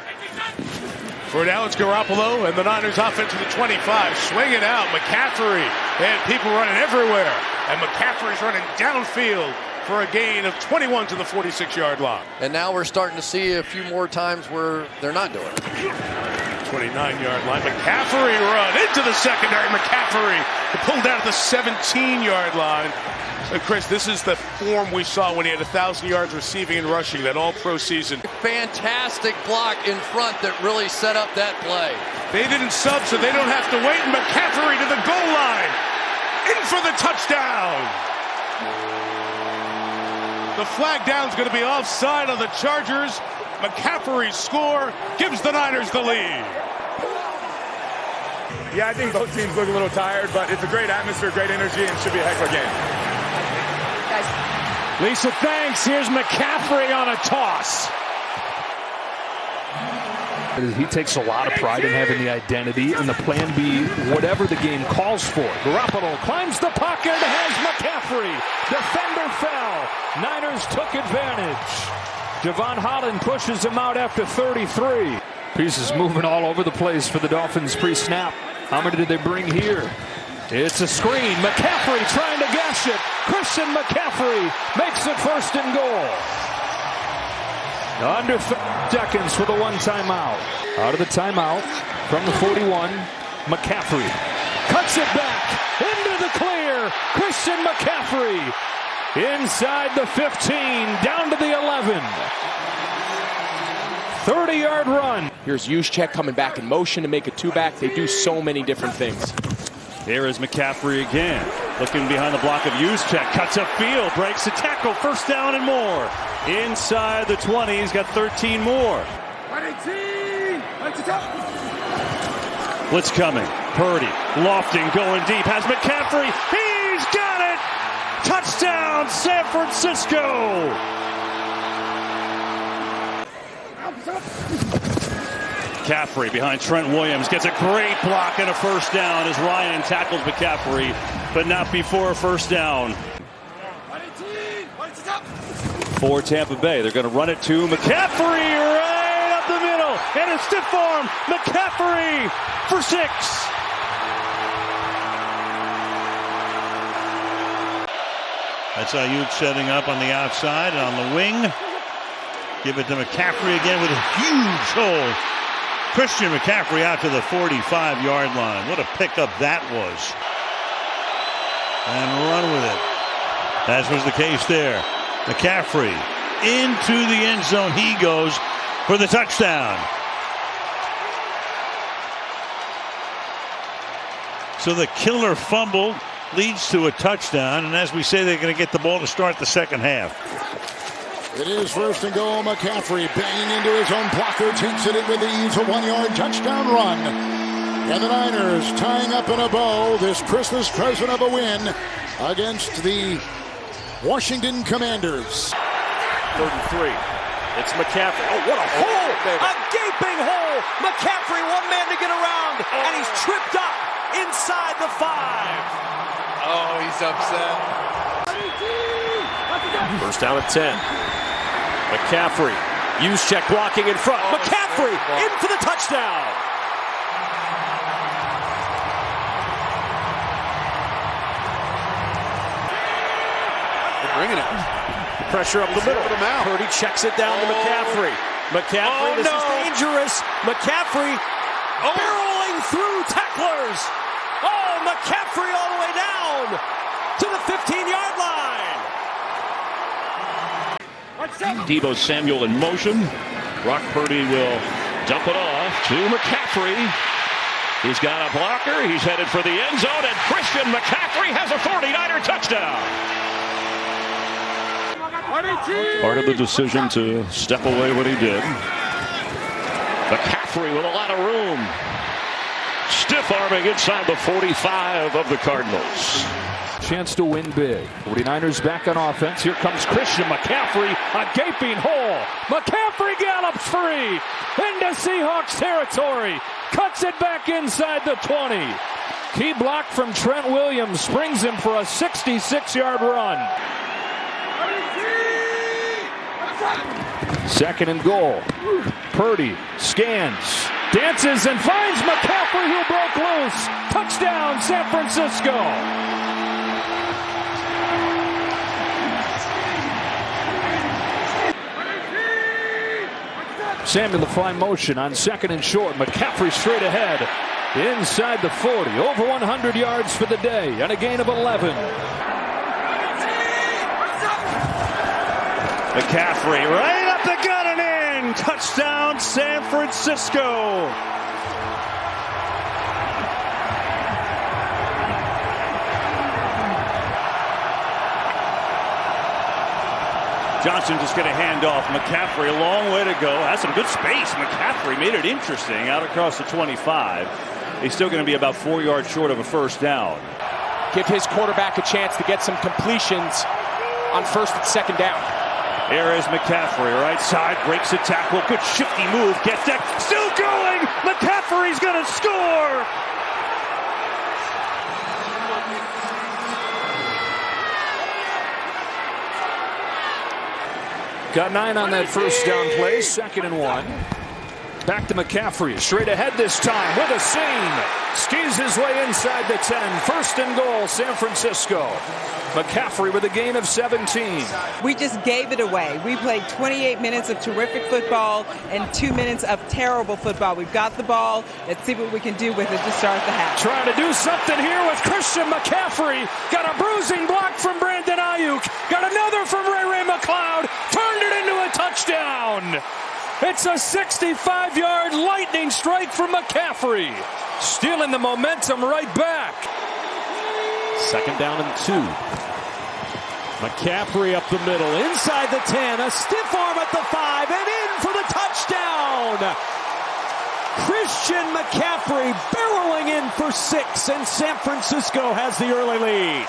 For now, it's Garoppolo and the Niners offense to the 25. Swing it out. McCaffrey. They had people running everywhere. And McCaffrey's running downfield for a gain of 21 to the 46-yard line. And now we're starting to see a few more times where they're not doing it. 29-yard line. McCaffrey run into the secondary. McCaffrey pulled out at the 17-yard line. And Chris, this is the form we saw when he had 1,000 yards receiving and rushing, that all-pro season. Fantastic block in front that really set up that play. They didn't sub, so they don't have to wait. McCaffrey to the goal line. In for the touchdown. The flag down's going to be offside on the Chargers. McCaffrey's score gives the Niners the lead. Yeah, I think both teams look a little tired, but it's a great atmosphere, great energy, and should be a heck of a game. guys. Lisa, thanks. Here's McCaffrey on a toss. He takes a lot of pride in having the identity and the plan B, whatever the game calls for. Garoppolo climbs the pocket, has McCaffrey. Defender fell. Niners took advantage. Javon Holland pushes him out after 33. Pieces moving all over the place for the Dolphins pre-snap. How many did they bring here? It's a screen. McCaffrey trying to gash it. Christian McCaffrey makes it 1st and goal. Under 30 seconds for the one timeout. Out of the timeout from the 41, McCaffrey cuts it back into the clear. Christian McCaffrey inside the 15, down to the 11. 30-yard run. Here's Juszczyk coming back in motion to make a two-back. They do so many different things. Here is McCaffrey again. Looking behind the block of Juszczyk. Cuts upfield. Breaks the tackle. 1st down and more. Inside the 20. He's got 13 more. Blitz coming. Purdy. Lofting. Going deep. Has McCaffrey. He's got it. Touchdown San Francisco. McCaffrey behind Trent Williams gets a great block and a 1st down as Ryan tackles McCaffrey, but not before a 1st down. For Tampa Bay, they're going to run it to McCaffrey right up the middle, and a stiff arm. McCaffrey for 6. That's Ayuk setting up on the outside and on the wing. Give it to McCaffrey again with a huge hole. Christian McCaffrey out to the 45-yard line. What a pickup that was. And run with it. As was the case there. McCaffrey into the end zone. He goes for the touchdown. So the killer fumble leads to a touchdown. And as we say, they're going to get the ball to start the second half. It is 1st and goal. McCaffrey banging into his own blocker, takes it in with ease, a 1-yard touchdown run. And the Niners tying up in a bow this Christmas present of a win against the Washington Commanders. 3rd and 3. It's McCaffrey. Oh, what a hole! A gaping hole! McCaffrey, one man to get around, and he's tripped up inside the 5. Oh, he's upset. 1st down at 10. McCaffrey. Juszczyk blocking in front. McCaffrey in for the touchdown. They're bringing it. Pressure up the middle. Purdy checks it down to McCaffrey. McCaffrey, this is dangerous. McCaffrey barreling through tacklers. Oh, McCaffrey all the way down to the 15-yard line. Deebo Samuel in motion. Brock Purdy will dump it off to McCaffrey. He's got a blocker. He's headed for the end zone, and Christian McCaffrey has a 49er touchdown. Part of the decision to step away when he did. McCaffrey with a lot of room. Stiff arming inside the 45 of the Cardinals. Chance to win big. 49ers back on offense. Here comes Christian McCaffrey. A gaping hole. McCaffrey gallops free into Seahawks territory. Cuts it back inside the 20. Key block from Trent Williams springs him for a 66-yard run. 2nd and goal. Purdy scans, dances, and finds McCaffrey, who broke loose. Touchdown, San Francisco. Samuel the fly motion on 2nd and short. McCaffrey straight ahead. Inside the 40. Over 100 yards for the day and a gain of 11. McCaffrey right up the gut and in. Touchdown San Francisco. Johnson just going to hand off. McCaffrey, a long way to go. Has some good space. McCaffrey made it interesting out across the 25. He's still going to be about 4 yards short of a 1st down. Give his quarterback a chance to get some completions. on first and second down. Here is McCaffrey, right side, breaks a tackle, good shifty move, gets that, still going! McCaffrey's gonna score! Got 9 on that first down play, 2nd and 1. Back to McCaffrey, straight ahead this time with a seam. Skis his way inside the 10. 1st and goal, San Francisco. McCaffrey with a gain of 17. We just gave it away. We played 28 minutes of terrific football and 2 minutes of terrible football. We've got the ball. Let's see what we can do with it to start the half. Trying to do something here with Christian McCaffrey. Got a bruising block from Brandon Ayuk. Got another from Ray McLeod. Turned it into a touchdown. It's a 65-yard lightning strike from McCaffrey. Stealing the momentum right back. 2nd down and 2. McCaffrey up the middle, inside the 10, a stiff arm at the 5, and in for the touchdown. Christian McCaffrey barreling in for 6, and San Francisco has the early lead.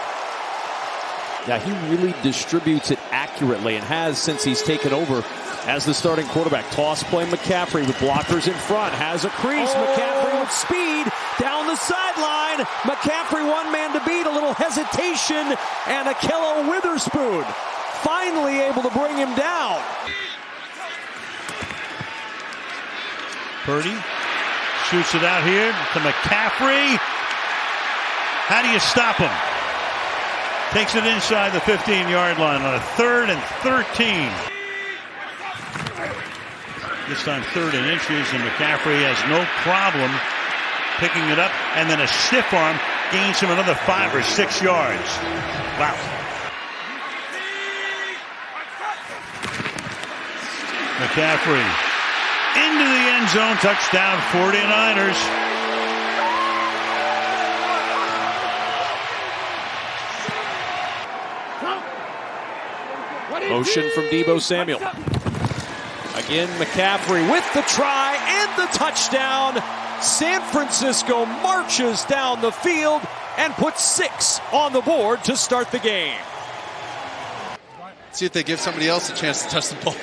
Yeah, he really distributes it accurately and has since he's taken over as the starting quarterback. Toss play McCaffrey with blockers in front. Has a crease. McCaffrey with speed down the sideline. McCaffrey one man to beat. A little hesitation. And Akello Witherspoon finally able to bring him down. Purdy shoots it out here to McCaffrey. How do you stop him? Takes it inside the 15-yard line on a 3rd and 13. This time 3rd and inches, and McCaffrey has no problem picking it up, and then a stiff arm gains him another 5 or 6 yards. Wow. McCaffrey into the end zone, touchdown 49ers. Motion from Deebo Samuel. Again, McCaffrey with the try and the touchdown. San Francisco marches down the field and puts 6 on the board to start the game. See if they give somebody else a chance to touch the ball.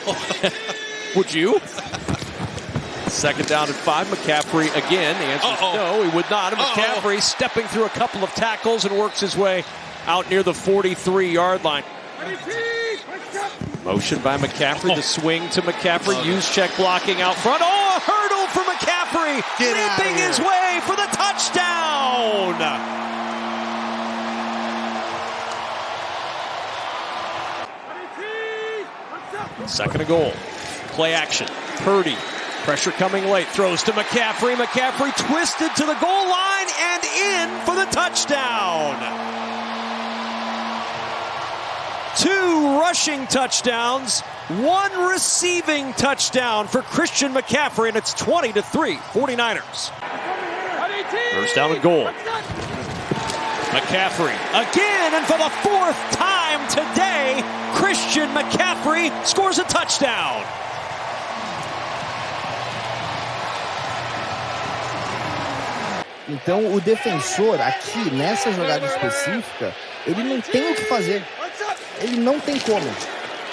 Would you? 2nd down and 5. McCaffrey again. The answer is no, he would not. And McCaffrey stepping through a couple of tackles and works his way out near the 43-yard line. Motion by McCaffrey, the swing to McCaffrey, use check blocking out front. Oh, a hurdle for McCaffrey, leaping his way for the touchdown. Second and goal, play action, Purdy, pressure coming late, throws to McCaffrey. McCaffrey twisted to the goal line and in for the touchdown. 2 rushing touchdowns, 1 receiving touchdown for Christian McCaffrey, and it's 20-3, 49ers. 1st down and goal. McCaffrey again, and for the 4th time today, Christian McCaffrey scores a touchdown. Então o defensor aqui nessa jogada específica, ele não tem o que fazer. Ele não tem como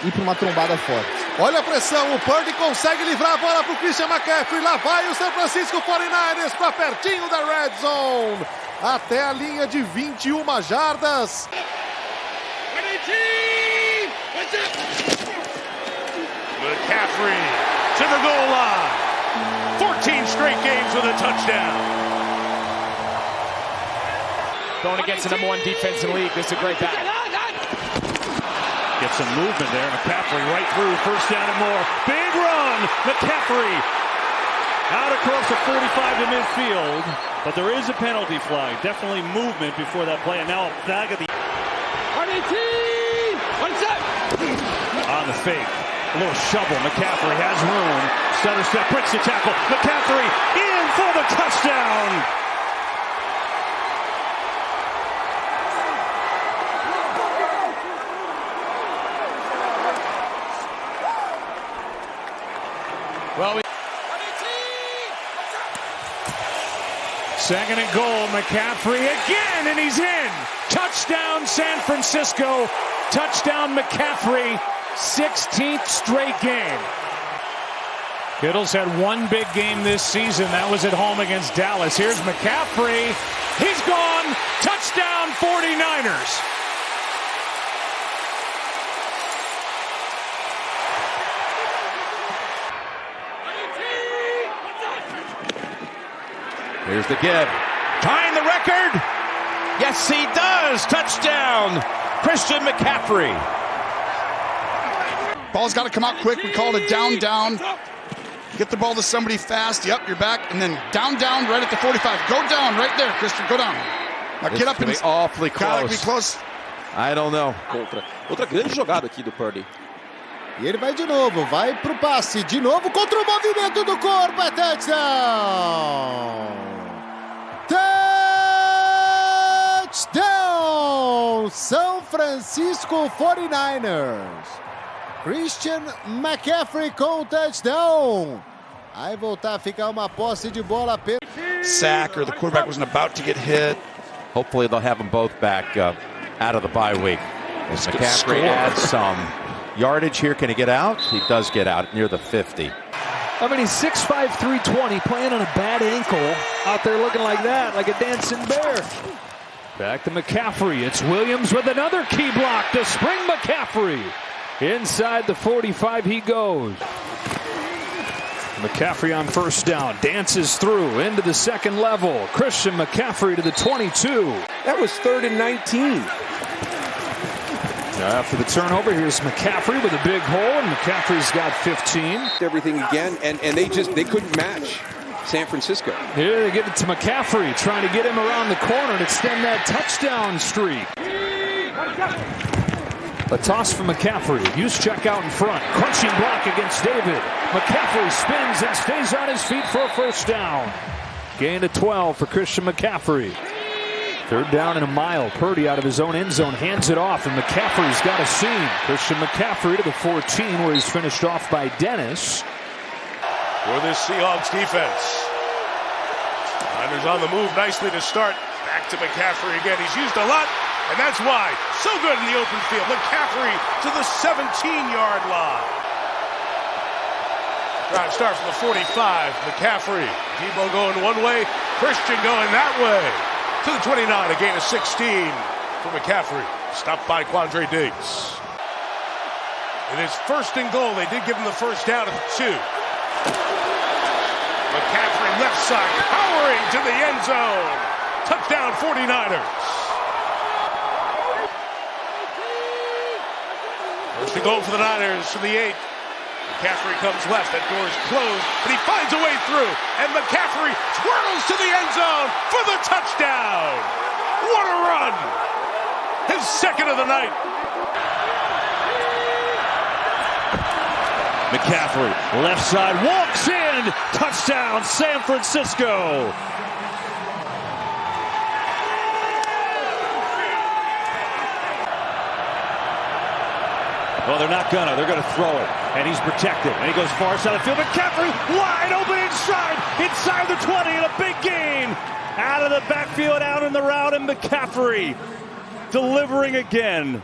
ir para uma trombada forte. Olha a pressão, o Purdy consegue livrar a bola para o Christian McCaffrey. Lá vai o San Francisco 49ers para pertinho da RedZone. Até a linha de 21 jardas. McCaffrey to the goal line. 14 straight games with a touchdown. Going against the #1 defense in the league. This is a great battle. Get some movement there. McCaffrey right through. 1st down and more. Big run. McCaffrey out across the 45 to midfield. But there is a penalty flag. Definitely movement before that play. And now a flag at the... On the fake. A little shovel. McCaffrey has room. Stutter step. Breaks the tackle. McCaffrey in for the touchdown. Well, 2nd and goal, McCaffrey again, and he's in. Touchdown, San Francisco. Touchdown McCaffrey, 16th straight game. Kittle's had one big game this season. That was at home against Dallas. Here's McCaffrey. He's gone. Touchdown 49ers. Here's the give. Tying the record. Yes, he does. Touchdown, Christian McCaffrey. Ball's got to come out quick. We call it down. Get the ball to somebody fast. Yep, you're back. And then down, right at the 45. Go down right there, Christian. Go down. Now get up and be awfully close. Be close. I don't know. Outra grande jogada aqui do Purdy. E ele vai de novo, vai pro passe, de novo contra o movimento do corpo, é touchdown! Touchdown! São Francisco 49ers. Christian McCaffrey com touchdown. Aí voltar a ficar uma posse de bola. Sack, or the quarterback wasn't about to get hit. Hopefully they'll have them both back out of the bye week. As McCaffrey adds some yardage here. Can he get out? He does get out near the 50. I mean, he's 6'5", 320, playing on a bad ankle. Out there looking like that, like a dancing bear. Back to McCaffrey. It's Williams with another key block to spring McCaffrey. Inside the 45 he goes. McCaffrey on first down. Dances through into the second level. Christian McCaffrey to the 22. That was 3rd and 19. After the turnover, here's McCaffrey with a big hole, and McCaffrey's got 15. Everything again, and they couldn't match San Francisco. Here they give it to McCaffrey, trying to get him around the corner and extend that touchdown streak. A toss for McCaffrey. Juszczyk out in front. Crunching block against David. McCaffrey spins and stays on his feet for a first down. Gain of 12 for Christian McCaffrey. 3rd down and a mile. Purdy out of his own end zone hands it off, and McCaffrey's got a seam. Christian McCaffrey to the 14, where he's finished off by Dennis. For this Seahawks defense. Niners on the move nicely to start. Back to McCaffrey again. He's used a lot, and that's why. So good in the open field. McCaffrey to the 17-yard line. Drive start from the 45. McCaffrey. Debo going one way. Christian going that way. To the 29, a gain of 16 for McCaffrey. Stopped by Quandre Diggs. It is 1st and goal. They did give him the first down at the 2. McCaffrey left side, powering to the end zone. Touchdown 49ers. 1st and goal for the Niners from the 8. McCaffrey comes left. That door is closed, but he finds a way through. And McCaffrey twirls to the end zone for the touchdown. What a run! His 2nd of the night. McCaffrey, left side, walks in. Touchdown, San Francisco. Well, they're not gonna. They're gonna throw it. And he's protected. And he goes far side of the field. McCaffrey wide open inside the 20, and a big gain. Out of the backfield, out in the route, and McCaffrey delivering again.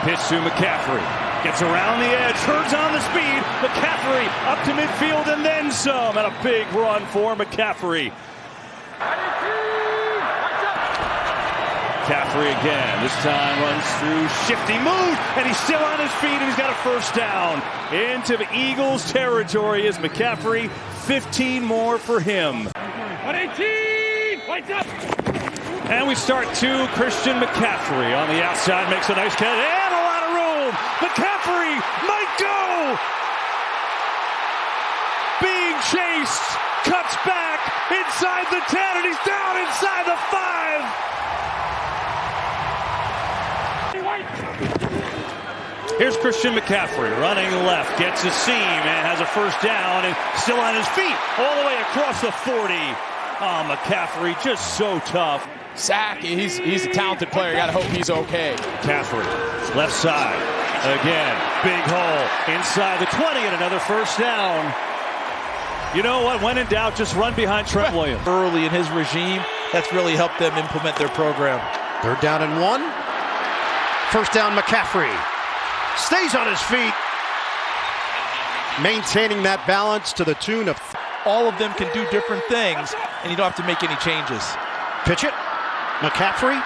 Pitch to McCaffrey. Gets around the edge, turns on the speed. McCaffrey up to midfield and then some. And a big run for McCaffrey. McCaffrey again. This time runs through, shifty move, and he's still on his feet, and he's got a first down. Into the Eagles territory is McCaffrey. 15 more for him. 118! Lights up! And we start to Christian McCaffrey on the outside, makes a nice catch, and a lot of room. McCaffrey might go! Being chased, cuts back inside the 10, and he's down inside the 5. Here's Christian McCaffrey running left, gets a seam, and has a first down, and still on his feet all the way across the 40. Oh, McCaffrey just so tough. Sack, he's a talented player. You gotta hope he's okay. McCaffrey, left side, again, big hole, inside the 20, and another first down. You know what, when in doubt, just run behind Trent Williams. Early in his regime, that's really helped them implement their program. Third down and 1. First down, McCaffrey. Stays on his feet. Maintaining that balance to the tune of... All of them can do different things, and you don't have to make any changes. Pitch it. McCaffrey.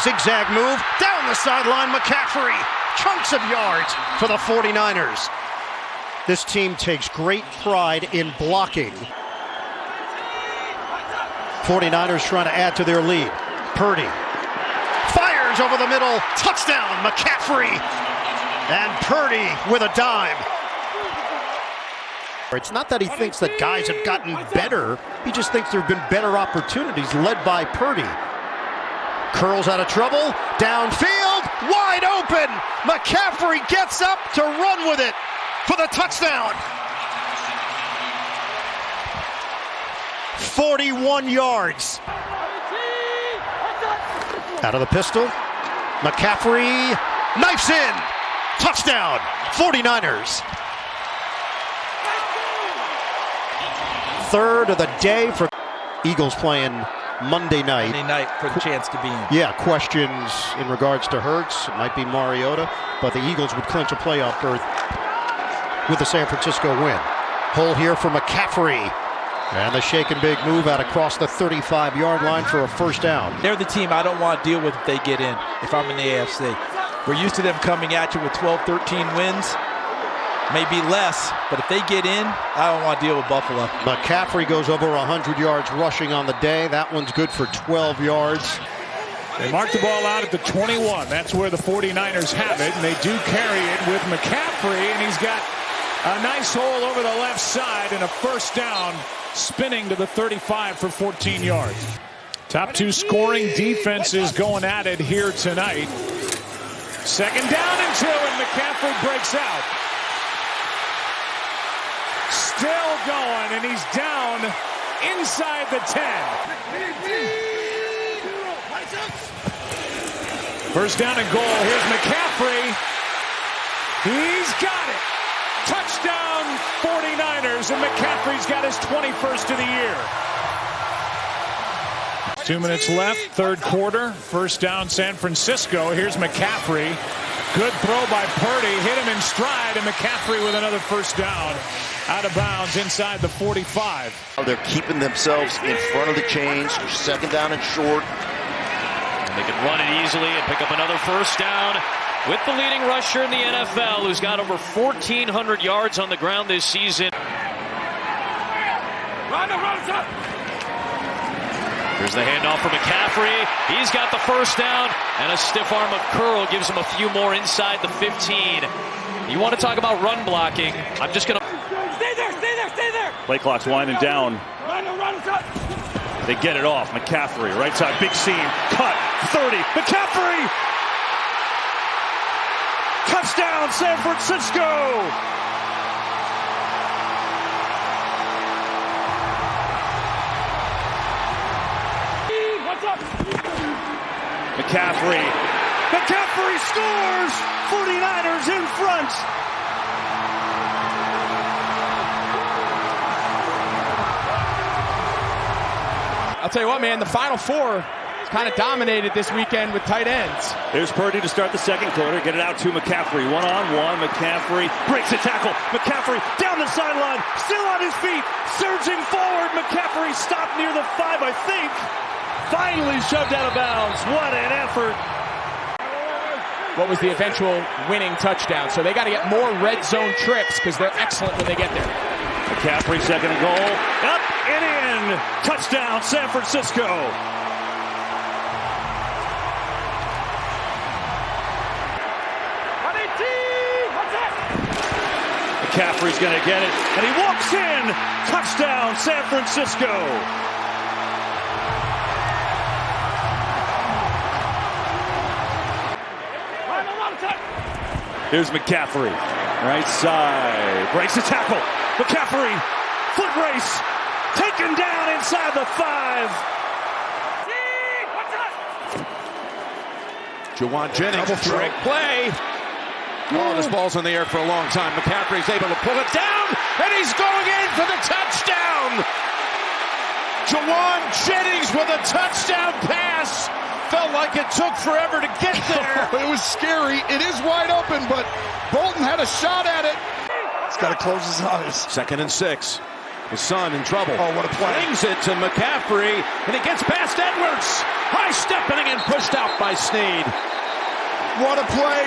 Zigzag move. Down the sideline, McCaffrey. Chunks of yards for the 49ers. This team takes great pride in blocking. 49ers trying to add to their lead. Purdy fires over the middle. Touchdown, McCaffrey. And Purdy with a dime. It's not that he thinks that guys have gotten better. He just thinks there have been better opportunities led by Purdy. Curls out of trouble. Downfield. Wide open. McCaffrey gets up to run with it for the touchdown. 41 yards. Out of the pistol. McCaffrey knifes in. Touchdown. 49ers. Third of the day for Eagles playing Monday night. Monday night for the chance to be in. Yeah, questions in regards to Hurts. It might be Mariota, but the Eagles would clinch a playoff berth with the San Francisco win. Hole here for McCaffrey. And the shake and big move out across the 35-yard line for a first down. They're the team I don't want to deal with if they get in, if I'm in the AFC. We're used to them coming at you with 12, 13 wins. Maybe less, but if they get in, I don't want to deal with Buffalo. McCaffrey goes over 100 yards rushing on the day. That one's good for 12 yards. They mark the ball out at the 21. That's where the 49ers have it, and they do carry it with McCaffrey, and he's got a nice hole over the left side and a first down, spinning to the 35 for 14 yards. Top two scoring defenses going at it here tonight. Second down and 2, and McCaffrey breaks out. Still going, and he's down inside the 10. First down and goal. Here's McCaffrey. He's got it. Touchdown 49ers, and McCaffrey's got his 21st of the year. 2 minutes left, third quarter. First down, San Francisco. Here's McCaffrey. Good throw by Purdy. Hit him in stride, and McCaffrey with another first down. Out of bounds inside the 45. They're keeping themselves in front of the chains. Second down and short. And they can run it easily and pick up another first down with the leading rusher in the NFL, who's got over 1,400 yards on the ground this season. Here's the handoff for McCaffrey. He's got the first down, and a stiff arm of Curl gives him a few more inside the 15. You want to talk about run blocking? I'm just going to... Stay there. Play clock's winding down. They get it off. McCaffrey, right side, big seam, cut, 30. McCaffrey! Touchdown, San Francisco! McCaffrey scores! 49ers in front! I'll tell you what, man, the Final Four is kind of dominated this weekend with tight ends. There's Purdy to start the second quarter. Get it out to McCaffrey. One-on-one. McCaffrey breaks a tackle. McCaffrey down the sideline. Still on his feet. Surging forward. McCaffrey stopped near the 5, I think. Finally shoved out of bounds. What an effort. What was the eventual winning touchdown? So they got to get more red zone trips because they're excellent when they get there. McCaffrey, second and goal. Up and in. Touchdown, San Francisco. McCaffrey's going to get it, and he walks in. Touchdown, San Francisco. Here's McCaffrey, right side, breaks the tackle. McCaffrey, foot race, taken down inside the 5. Juwan Jennings, Double trick play. Oh, this ball's in the air for a long time. McCaffrey's able to pull it down, and he's going in for the touchdown. Juwan Jennings with a touchdown pass Felt like it took forever to get there. It was scary. It is wide open, but Bolton had a shot at it. He's got to close his eyes. 2nd and 6. The Sun in trouble. Oh, what a play. Brings it to McCaffrey, and it gets past Edwards. High stepping and pushed out by Snead. What a play.